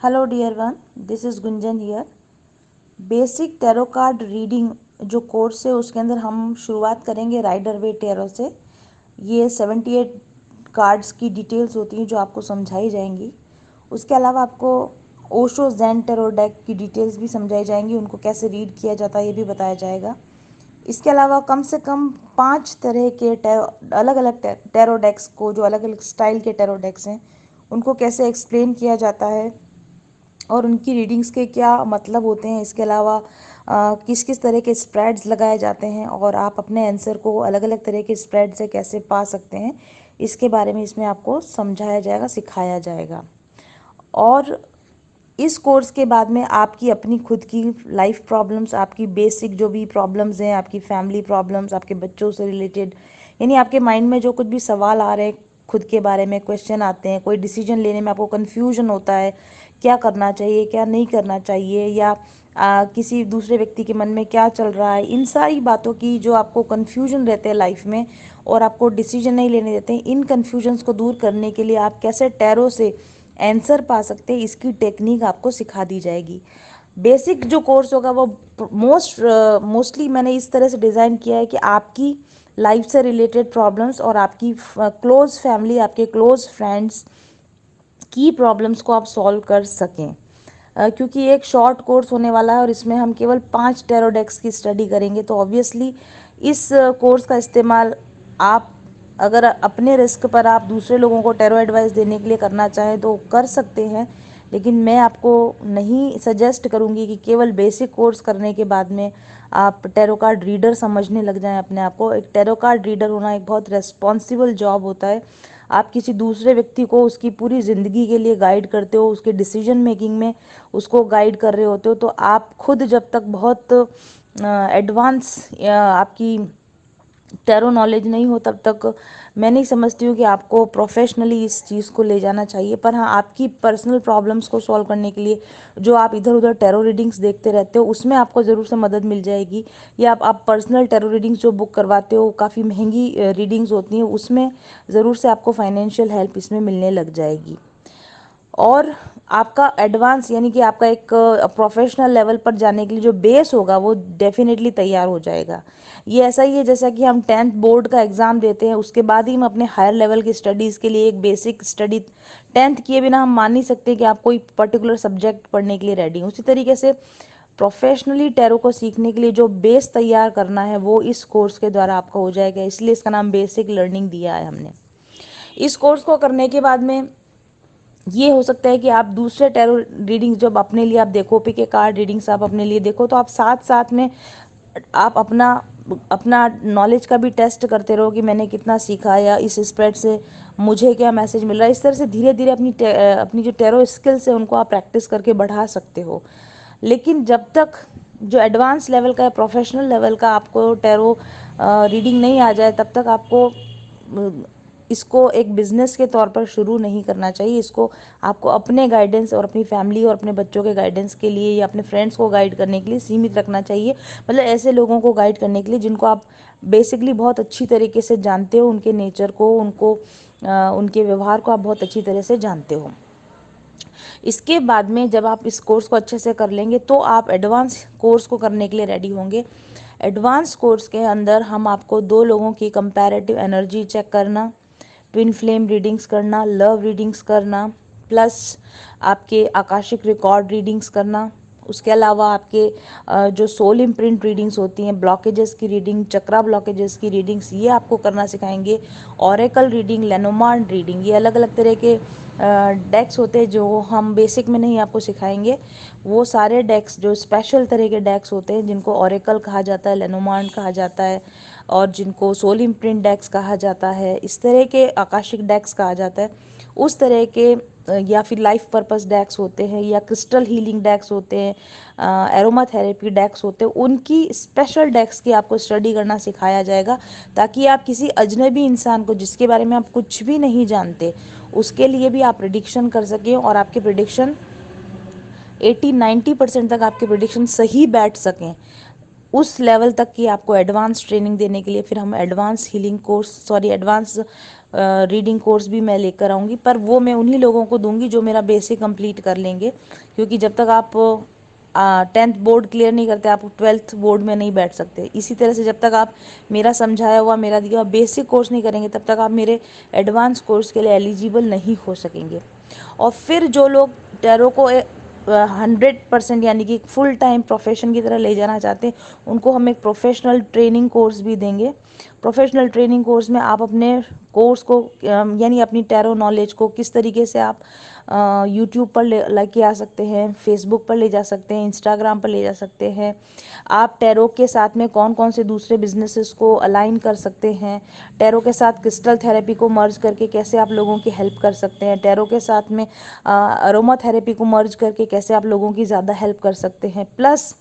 Hello dear one, this is Gunjan here. Basic tarot card reading जो course है उसके अंदर हम शुरुआत करेंगे राइडर वे टैरो से। ये 78 कार्ड्स की डिटेल्स होती हैं जो आपको समझाई जाएंगी। उसके अलावा आपको ओशो जैन टैरो डेक की डिटेल्स भी समझाई जाएंगी, उनको कैसे रीड किया जाता है ये भी बताया जाएगा। इसके अलावा कम से कम 5 तरह के अलग अलग टैरो डेक्स को, जो अलग अलग स्टाइल के टैरो डेक्स हैं, उनको कैसे एक्सप्लेन किया जाता है और उनकी रीडिंग्स के क्या मतलब होते हैं। इसके अलावा किस किस तरह के स्प्रेड्स लगाए जाते हैं और आप अपने आंसर को अलग अलग तरह के स्प्रेड से कैसे पा सकते हैं, इसके बारे में इसमें आपको समझाया जाएगा, सिखाया जाएगा। और इस कोर्स के बाद में आपकी अपनी खुद की लाइफ प्रॉब्लम्स, आपकी बेसिक जो भी प्रॉब्लम्स हैं, आपकी फैमिली प्रॉब्लम्स, आपके बच्चों से रिलेटेड, यानी आपके माइंड में जो कुछ भी सवाल आ रहे हैं, खुद के बारे में क्वेश्चन आते हैं, कोई डिसीजन लेने में आपको कन्फ्यूजन होता है, क्या करना चाहिए क्या नहीं करना चाहिए, या किसी दूसरे व्यक्ति के मन में क्या चल रहा है, इन सारी बातों की जो आपको कन्फ्यूजन रहते हैं लाइफ में और आपको डिसीजन नहीं लेने देते हैं, इन कन्फ्यूजन्स को दूर करने के लिए आप कैसे टैरो से आंसर पा सकते हैं, इसकी टेक्निक आपको सिखा दी जाएगी। बेसिक जो कोर्स होगा वो मोस्टली मैंने इस तरह से डिज़ाइन किया है कि आपकी लाइफ से रिलेटेड प्रॉब्लम्स और आपकी क्लोज फैमिली, आपके क्लोज फ्रेंड्स की प्रॉब्लम्स को आप सॉल्व कर सकें। क्योंकि एक शॉर्ट कोर्स होने वाला है और इसमें हम केवल 5 टैरो डेक्स की स्टडी करेंगे, तो ऑब्वियसली इस कोर्स का इस्तेमाल आप अगर अपने रिस्क पर आप दूसरे लोगों को टैरो एडवाइस देने के लिए करना चाहें तो कर सकते हैं, लेकिन मैं आपको नहीं सजेस्ट करूंगी कि केवल बेसिक कोर्स करने के बाद में आप टैरो कार्ड रीडर समझने लग जाएं अपने आप को। एक टैरो कार्ड रीडर होना एक बहुत रेस्पॉन्सिबल जॉब होता है। आप किसी दूसरे व्यक्ति को उसकी पूरी ज़िंदगी के लिए गाइड करते हो, उसके डिसीजन मेकिंग में उसको गाइड कर रहे होते हो, तो आप खुद जब तक बहुत एडवांस आपकी टैरो नॉलेज नहीं हो तब तक मैं नहीं समझती हूँ कि आपको प्रोफेशनली इस चीज़ को ले जाना चाहिए। पर हाँ, आपकी पर्सनल प्रॉब्लम्स को सॉल्व करने के लिए जो आप इधर उधर टैरो रीडिंग्स देखते रहते हो उसमें आपको ज़रूर से मदद मिल जाएगी। या आप पर्सनल टैरो रीडिंग्स जो बुक करवाते हो, काफ़ी महंगी रीडिंग्स होती हैं, उसमें ज़रूर से आपको फाइनेंशियल हेल्प इसमें मिलने लग जाएगी। और आपका एडवांस यानी कि आपका एक प्रोफेशनल लेवल पर जाने के लिए जो बेस होगा वो डेफिनेटली तैयार हो जाएगा। ये ऐसा ही है जैसा कि हम 10th बोर्ड का एग्ज़ाम देते हैं, उसके बाद ही हम अपने हायर लेवल की स्टडीज़ के लिए एक बेसिक स्टडी 10th किए बिना हम मान नहीं सकते कि आप कोई पर्टिकुलर सब्जेक्ट पढ़ने के लिए रेडी हैं। उसी तरीके से प्रोफेशनली टैरो को सीखने के लिए जो बेस तैयार करना है वो इस कोर्स के द्वारा आपका हो जाएगा, इसलिए इसका नाम बेसिक लर्निंग दिया है हमने। इस कोर्स को करने के बाद में ये हो सकता है कि आप दूसरे टैरो रीडिंग्स जब अपने लिए आप देखो, पिक ए कार्ड रीडिंग्स आप अपने लिए देखो, तो आप साथ साथ में आप अपना अपना नॉलेज का भी टेस्ट करते रहो कि मैंने कितना सीखा या इस स्प्रेड से मुझे क्या मैसेज मिल रहा है। इस तरह से धीरे धीरे अपनी जो टैरो स्किल्स है उनको आप प्रैक्टिस करके बढ़ा सकते हो। लेकिन जब तक जो एडवांस लेवल का है, प्रोफेशनल लेवल का आपको टैरो रीडिंग नहीं आ जाए, तब तक आपको इसको एक बिज़नेस के तौर पर शुरू नहीं करना चाहिए। इसको आपको अपने गाइडेंस और अपनी फैमिली और अपने बच्चों के गाइडेंस के लिए या अपने फ्रेंड्स को गाइड करने के लिए सीमित रखना चाहिए। मतलब ऐसे लोगों को गाइड करने के लिए जिनको आप बेसिकली बहुत अच्छी तरीके से जानते हो, उनके नेचर को, उनके व्यवहार को आप बहुत अच्छी तरह से जानते हो। इसके बाद में जब आप इस कोर्स को अच्छे से कर लेंगे तो आप एडवांस कोर्स को करने के लिए रेडी होंगे। एडवांस कोर्स के अंदर हम आपको 2 लोगों की कंपैरेटिव एनर्जी चेक करना, ट्विन फ्लेम रीडिंग्स करना, लव रीडिंग्स करना, प्लस आपके आकाशिक रिकॉर्ड रीडिंग्स करना, उसके अलावा आपके जो सोल इम्प्रिंट रीडिंग्स होती हैं, ब्लॉकेजेस की रीडिंग, चक्रा ब्लॉकेजेस की रीडिंग्स, ये आपको करना सिखाएंगे। ऑरेकल रीडिंग, लेनोमार्ड रीडिंग, ये अलग अलग तरह के डेक्स होते हैं जो हम बेसिक में नहीं आपको सिखाएंगे। वो सारे डेक्स जो स्पेशल तरह के डेक्स होते हैं जिनको ऑरेकल कहा जाता है, लेनोमार्ड कहा जाता है और जिनको सोल इम्प्रिंट डेक्स कहा जाता है, इस तरह के आकाशिक डेक्स कहा जाता है, उस तरह के या फिर लाइफ पर्पस डेक्स होते हैं या क्रिस्टल हीलिंग डेक्स होते हैं, एरोमा थेरेपी डेक्स होते हैं, उनकी स्पेशल डेक्स की आपको स्टडी करना सिखाया जाएगा ताकि आप किसी अजनबी इंसान को जिसके बारे में आप कुछ भी नहीं जानते उसके लिए भी आप प्रिडिक्शन कर सकें और आपके प्रिडिक्शन 80-90% तक आपके प्रिडिक्शन सही बैठ सकें। उस लेवल तक की आपको एडवांस ट्रेनिंग देने के लिए फिर हम advance healing course advance reading course भी मैं लेकर आऊँगी, पर वो मैं उन्हीं लोगों को दूंगी जो मेरा बेसिक कंप्लीट कर लेंगे, क्योंकि जब तक आप 10th बोर्ड क्लियर नहीं करते आप 12th बोर्ड में नहीं बैठ सकते। इसी तरह से जब तक आप मेरा समझाया हुआ, मेरा दिया हुआ बेसिक कोर्स नहीं करेंगे, तब तक आप मेरे एडवांस कोर्स के लिए एलिजिबल नहीं हो सकेंगे। और फिर जो लोग टैरो को 100% यानी कि फुल टाइम प्रोफेशन की तरह ले जाना चाहते हैं, उनको हम एक प्रोफेशनल ट्रेनिंग कोर्स भी देंगे। प्रोफेशनल ट्रेनिंग कोर्स में आप अपने कोर्स को यानी अपनी टैरो नॉलेज को किस तरीके से आप यूट्यूब पर लेके आ सकते हैं, फेसबुक पर ले जा सकते हैं, इंस्टाग्राम पर ले जा सकते हैं। आप टैरो के साथ में कौन कौन से दूसरे बिजनेसेस को अलाइन कर सकते हैं, टैरो के साथ क्रिस्टल थेरेपी को मर्ज करके कैसे आप लोगों की हेल्प कर सकते हैं, टैरो के साथ में अरोमा थेरेपी को मर्ज करके कैसे आप लोगों की ज़्यादा हेल्प कर सकते हैं। प्लस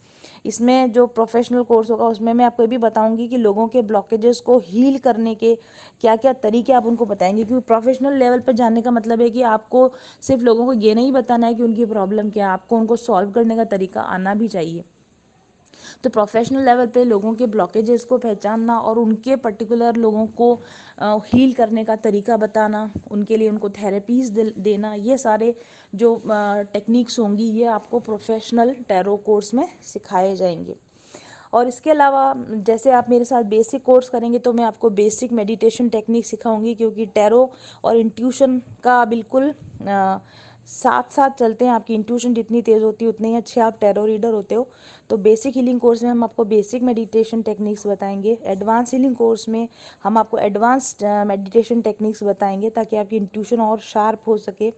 इसमें जो प्रोफेशनल कोर्स होगा उसमें मैं आपको ये भी बताऊंगी कि लोगों के ब्लॉकेजेस को हील करने के क्या क्या तरीके आप उनको बताएंगे, क्योंकि प्रोफेशनल लेवल पर जाने का मतलब है कि आपको सिर्फ लोगों को ये नहीं बताना है कि उनकी प्रॉब्लम क्या है, आपको उनको सॉल्व करने का तरीका आना भी चाहिए। तो प्रोफेशनल लेवल पे लोगों के ब्लॉकेजेस को पहचानना और उनके पर्टिकुलर लोगों को हील करने का तरीका बताना, उनके लिए उनको थेरेपीज देना, ये सारे जो टेक्निक्स होंगी ये आपको प्रोफेशनल टैरो कोर्स में सिखाए जाएंगे। और इसके अलावा जैसे आप मेरे साथ बेसिक कोर्स करेंगे तो मैं आपको बेसिक मेडिटेशन टेक्निक सिखाऊंगी, क्योंकि टैरो और इंट्यूशन का बिल्कुल साथ साथ चलते हैं। आपकी इंट्यूशन जितनी तेज़ होती है उतने ही अच्छे आप टैरो रीडर होते हो। तो बेसिक हीलिंग कोर्स में हम आपको बेसिक मेडिटेशन टेक्निक्स बताएंगे, एडवांस हीलिंग कोर्स में हम आपको एडवांस्ड मेडिटेशन टेक्निक्स बताएंगे ताकि आपकी इंट्यूशन और शार्प हो सके।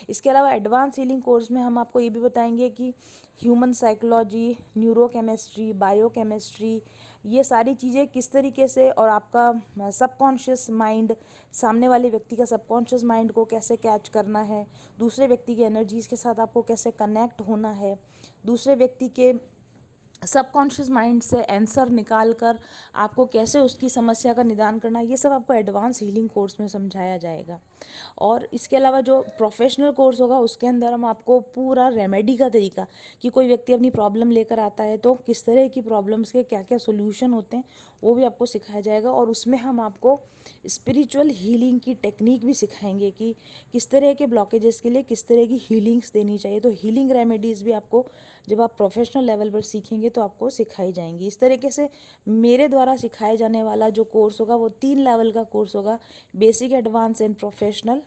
इसके अलावा एडवांस हीलिंग कोर्स में हम आपको ये भी बताएंगे कि ह्यूमन साइकोलॉजी, न्यूरोकेमिस्ट्री, बायोकेमिस्ट्री, ये सारी चीज़ें किस तरीके से, और आपका सबकॉन्शियस माइंड, सामने वाले व्यक्ति का सबकॉन्शियस माइंड को कैसे कैच करना है, दूसरे व्यक्ति की एनर्जीज के साथ आपको कैसे कनेक्ट होना है, दूसरे व्यक्ति के सबकॉन्शियस माइंड से आंसर निकाल कर आपको कैसे उसकी समस्या का निदान करना, ये सब आपको एडवांस हीलिंग कोर्स में समझाया जाएगा। और इसके अलावा जो प्रोफेशनल कोर्स होगा उसके अंदर हम आपको पूरा रेमेडी का तरीका, कि कोई व्यक्ति अपनी प्रॉब्लम लेकर आता है तो किस तरह की प्रॉब्लम्स के क्या क्या सोल्यूशन होते हैं वो भी आपको सिखाया जाएगा। और उसमें हम आपको स्पिरिचुअल हीलिंग की टेक्निक भी सिखाएंगे कि किस तरह के ब्लॉकेजेस के लिए किस तरह की हीलिंग्स देनी चाहिए। तो हीलिंग रेमेडीज़ भी आपको जब आप प्रोफेशनल लेवल पर सीखेंगे तो आपको सिखाई जाएंगी। इस तरीके से मेरे द्वारा सिखाए जाने वाला जो कोर्स होगा वो 3 लेवल का कोर्स होगा, बेसिक, एडवांस एंड प्रोफेशनल।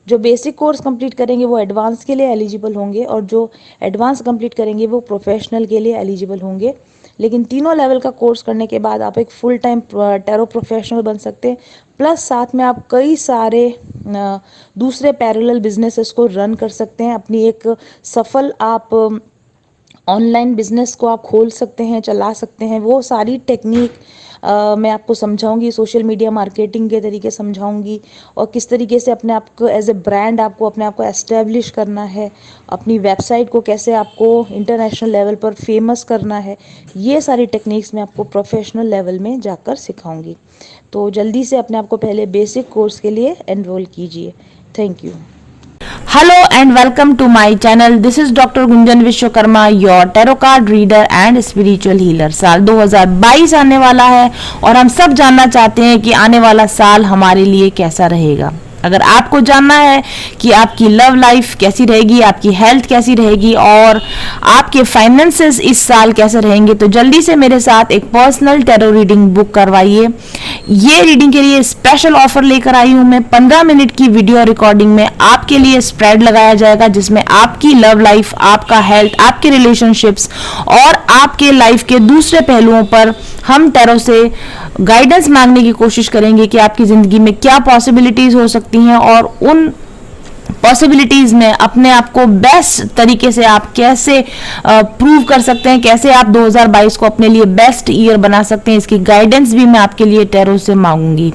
जो बेसिक कोर्स कंप्लीट करेंगे वो एडवांस के लिए एलिजिबल होंगे और जो एडवांस कंप्लीट करेंगे वो प्रोफेशनल के लिए एलिजिबल होंगे। लेकिन तीनों लेवल का कोर्स करने के बाद आप एक फुल टाइम टैरो प्रोफेशनल बन सकते हैं। प्लस साथ में आप कई सारे दूसरे पैरेलल बिजनेसेस को रन कर सकते हैं। अपनी एक सफल आप ऑनलाइन बिजनेस को आप खोल सकते हैं, चला सकते हैं। वो सारी टेक्निक मैं आपको समझाऊंगी, सोशल मीडिया मार्केटिंग के तरीके समझाऊंगी, और किस तरीके से अपने आप को एज ए ब्रांड आपको अपने आप को एस्टेब्लिश करना है, अपनी वेबसाइट को कैसे आपको इंटरनेशनल लेवल पर फेमस करना है। ये सारी टेक्निक्स मैं आपको प्रोफेशनल लेवल में जाकर सिखाऊंगी। तो जल्दी से अपने आप को पहले बेसिक कोर्स के लिए एनरोल कीजिए। Thank you. Hello and welcome to my channel. This is Dr. Gunjan Vishwakarma, your tarot card reader and spiritual healer. साल 2022 आने वाला है और हम सब जानना चाहते हैं कि आने वाला साल हमारे लिए कैसा रहेगा। अगर आपको जानना है कि आपकी लव लाइफ कैसी रहेगी, आपकी हेल्थ कैसी रहेगी और आपके फाइनेंसेस इस साल कैसे रहेंगे, तो जल्दी से मेरे साथ एक पर्सनल टैरो रीडिंग बुक करवाइए। ये रीडिंग के लिए स्पेशल ऑफर लेकर आई हूँ मैं। 15 मिनट की वीडियो रिकॉर्डिंग में आपके लिए स्प्रेड लगाया जाएगा जिसमें आपकी लव लाइफ, आपका हेल्थ, आपके रिलेशनशिप्स और आपके लाइफ के दूसरे पहलुओं पर हम टैरो से गाइडेंस मांगने की कोशिश करेंगे कि आपकी ज़िंदगी में क्या पॉसिबिलिटीज़ हो सकती हैं और उन पॉसिबिलिटीज़ में अपने आप को बेस्ट तरीके से आप कैसे प्रूव कर सकते हैं, कैसे आप 2022 को अपने लिए बेस्ट ईयर बना सकते हैं। इसकी गाइडेंस भी मैं आपके लिए टैरो से मांगूंगी।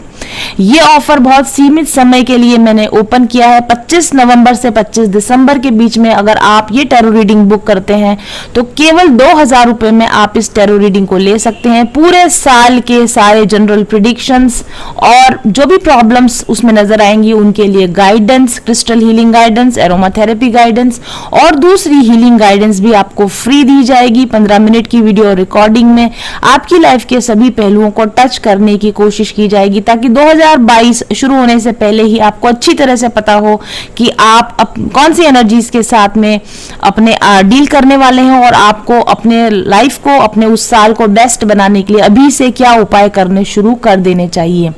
ये ऑफर बहुत सीमित समय के लिए मैंने ओपन किया है। 25 नवंबर से 25 दिसंबर के बीच में अगर आप ये टैरो रीडिंग बुक करते हैं तो केवल 2000 रुपए में आप इस टैरो रीडिंग को ले सकते हैं। पूरे साल के सारे जनरल प्रिडिक्शंस और जो भी प्रॉब्लम्स उसमें नजर आएंगी उनके लिए guidance, crystal healing guidance, aromatherapy guidance और दूसरी हीलिंग गाइडेंस भी आपको फ्री दी जाएगी। 15 मिनट की वीडियो रिकॉर्डिंग में आपकी लाइफ के सभी पहलुओं को टच करने की कोशिश की जाएगी ताकि 2022 शुरू होने से पहले ही आपको अच्छी तरह से पता हो कि आप कौन सी एनर्जीज के साथ में अपने डील करने वाले हैं और आपको अपने लाइफ को, अपने उस साल को बेस्ट बनाने के लिए अभी से क्या उपाय करने शुरू कर देने चाहिए।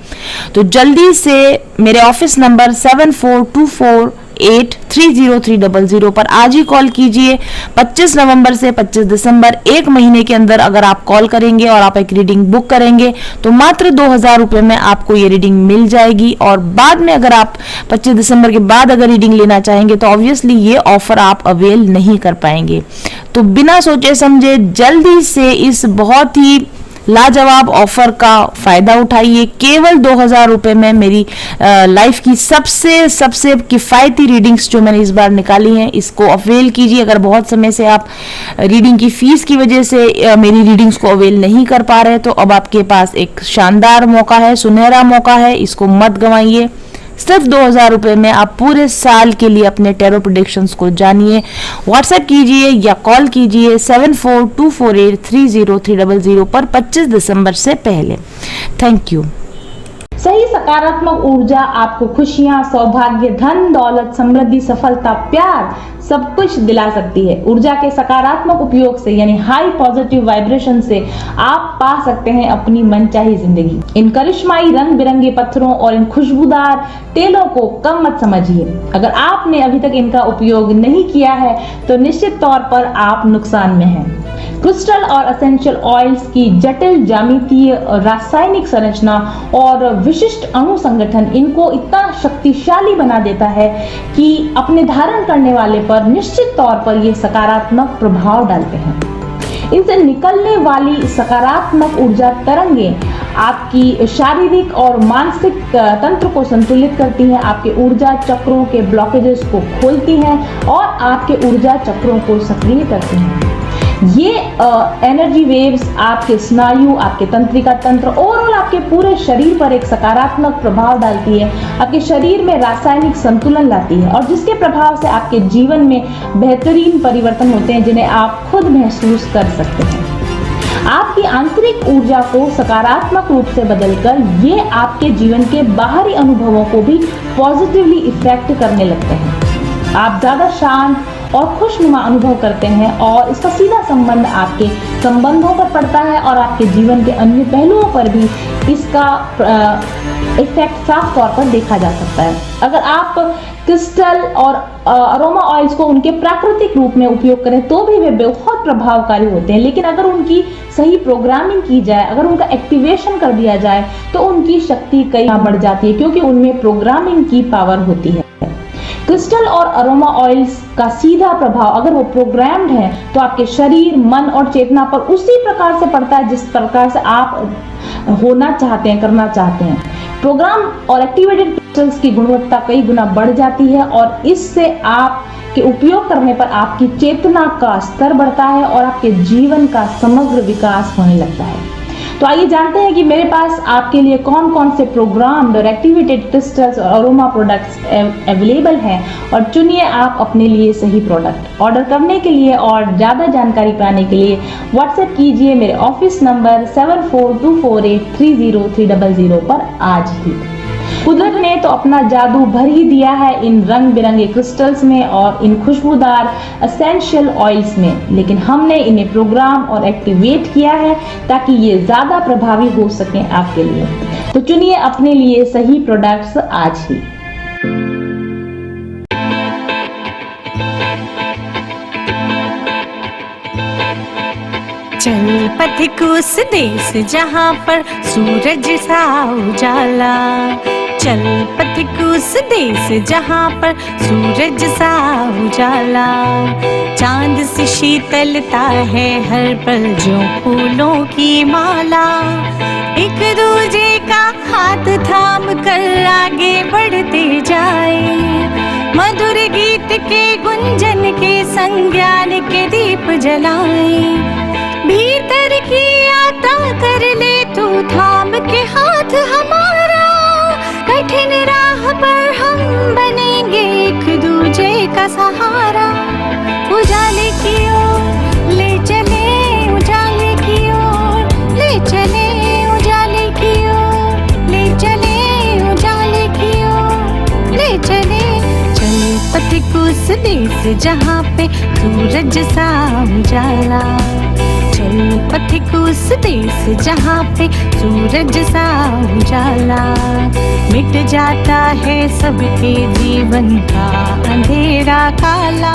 तो जल्दी से मेरे ऑफिस नंबर 7424830300 पर आज ही कॉल कीजिए। 25 नवंबर से 25 दिसंबर, एक महीने के अंदर अगर आप कॉल करेंगे और आप एक रीडिंग बुक करेंगे तो मात्र 2000 रुपए में आपको ये रीडिंग मिल जाएगी। और बाद में अगर आप 25 दिसंबर के बाद अगर रीडिंग लेना चाहेंगे तो ऑब्वियसली ये ऑफर आप अवेल नहीं कर पाएंगे। तो बिना सोचे समझे जल्दी से इस बहुत ही लाजवाब ऑफर का फायदा उठाइए। केवल 2000 रुपए में मेरी लाइफ की सबसे किफायती रीडिंग्स जो मैंने इस बार निकाली हैं इसको अवेल कीजिए। अगर बहुत समय से आप रीडिंग की फीस की वजह से मेरी रीडिंग्स को अवेल नहीं कर पा रहे तो अब आपके पास एक शानदार मौका है, सुनहरा मौका है, इसको मत गंवाइए। सिर्फ 2000 रुपए में आप पूरे साल के लिए अपने टैरो प्रेडिक्शंस को जानिए। व्हाट्सएप कीजिए या कॉल कीजिए 7424830300 पर 25 दिसंबर से पहले। Thank you. सही सकारात्मक ऊर्जा आपको खुशियां, सौभाग्य, धन, दौलत, समृद्धि, सफलता, प्यार सब कुछ दिला सकती है। ऊर्जा के सकारात्मक उपयोग से यानी हाई पॉजिटिव वाइब्रेशन से आप पा सकते हैं अपनी मनचाही जिंदगी। इन करिश्माई रंग बिरंगे पत्थरों और इन खुशबूदार तेलों को कम मत समझिए। अगर आपने अभी तक इनका उपयोग नहीं किया है तो निश्चित तौर पर आप नुकसान में हैं। क्रिस्टल और एसेंशियल ऑयल्स की जटिल ज्यामितीय, रासायनिक संरचना और विशिष्ट अणु संगठन इनको इतना शक्तिशाली बना देता है कि अपने धारण करने वाले पर निश्चित तौर पर ये सकारात्मक प्रभाव डालते हैं। इनसे निकलने वाली सकारात्मक ऊर्जा तरंगे आपकी शारीरिक और मानसिक तंत्र को संतुलित करती हैं, आपके ऊर्जा चक्रों के ब्लॉकेजेस को खोलती हैं और आपके ऊर्जा चक्रों को सक्रिय करती हैं। ये एनर्जी वेव्स आपके स्नायु, आपके तंत्रिका तंत्र, ओवरऑल आपके पूरे शरीर पर एक सकारात्मक प्रभाव डालती है, आपके शरीर में रासायनिक संतुलन लाती है और जिसके प्रभाव से आपके जीवन में बेहतरीन परिवर्तन होते हैं जिन्हें आप खुद महसूस कर सकते हैं। आपकी आंतरिक ऊर्जा को सकारात्मक रूप से बदलकर ये आपके जीवन के बाहरी अनुभवों को भी पॉजिटिवली इफेक्ट करने लगते हैं। आप ज्यादा शांत और खुशनुमा अनुभव करते हैं और इसका सीधा संबंध आपके संबंधों पर पड़ता है और आपके जीवन के अन्य पहलुओं पर भी इसका इफेक्ट साफ तौर पर देखा जा सकता है। अगर आप क्रिस्टल और अरोमा ऑयल्स को उनके प्राकृतिक रूप में उपयोग करें तो भी वे बहुत प्रभावकारी होते हैं, लेकिन अगर उनकी सही प्रोग्रामिंग की जाए, अगर उनका एक्टिवेशन कर दिया जाए तो उनकी शक्ति कई बढ़ जाती है क्योंकि उनमें प्रोग्रामिंग की पावर होती है। क्रिस्टल और अरोमा ऑयल्स का सीधा प्रभाव अगर वो प्रोग्राम्ड है तो आपके शरीर, मन और चेतना पर उसी प्रकार से पड़ता है जिस प्रकार से आप होना चाहते हैं, करना चाहते हैं। प्रोग्राम और एक्टिवेटेड क्रिस्टल्स की गुणवत्ता कई गुना बढ़ जाती है और इससे आप के उपयोग करने पर आपकी चेतना का स्तर बढ़ता है और आपके जीवन का समग्र विकास होने लगता है। तो आइए जानते हैं कि मेरे पास आपके लिए कौन कौन से प्रोग्राम्ड और एक्टिवेटेड क्रिस्टल्स और अरोमा प्रोडक्ट्स अवेलेबल हैं और चुनिए आप अपने लिए सही प्रोडक्ट। ऑर्डर करने के लिए और ज़्यादा जानकारी पाने के लिए व्हाट्सएप कीजिए मेरे ऑफिस नंबर 7424830300 पर आज ही। कुदरत ने तो अपना जादू भर ही दिया है इन रंग बिरंगे क्रिस्टल्स में और इन खुशबूदार एसेंशियल ऑयल्स में, लेकिन हमने इन्हें प्रोग्राम और एक्टिवेट किया है ताकि ये ज्यादा प्रभावी हो सकें आपके लिए। तो चुनिए अपने लिए सही प्रोडक्ट्स आज ही। चल पथिक उस देश जहाँ पर सूरज सा उजाला, चल पथिक उस देश जहाँ पर सूरज सा उजाला, चांद सी शीतलता है हर पल जो फूलों की माला, एक दूजे का हाथ थाम कर आगे बढ़ते जाए, मधुर गीत के गुंजन के संग ज्ञान के दीप जलाए। भीतर की यात्रा कर ले तू थाम के हाथ हमारा, कठिन राह पर हम बनेंगे एक दूजे का सहारा। उजाले की ओर ले चले, उजाले की ओर ले चले, उजाले की ओर ले चले, उजाले की ओर ले चले। चल पथिक उस देश जहाँ पे सूरज सा उजाला, चल पथिक उस देश जहाँ पे सूरज सा उजाला। मिट जाता है सबके जीवन का अंधेरा काला।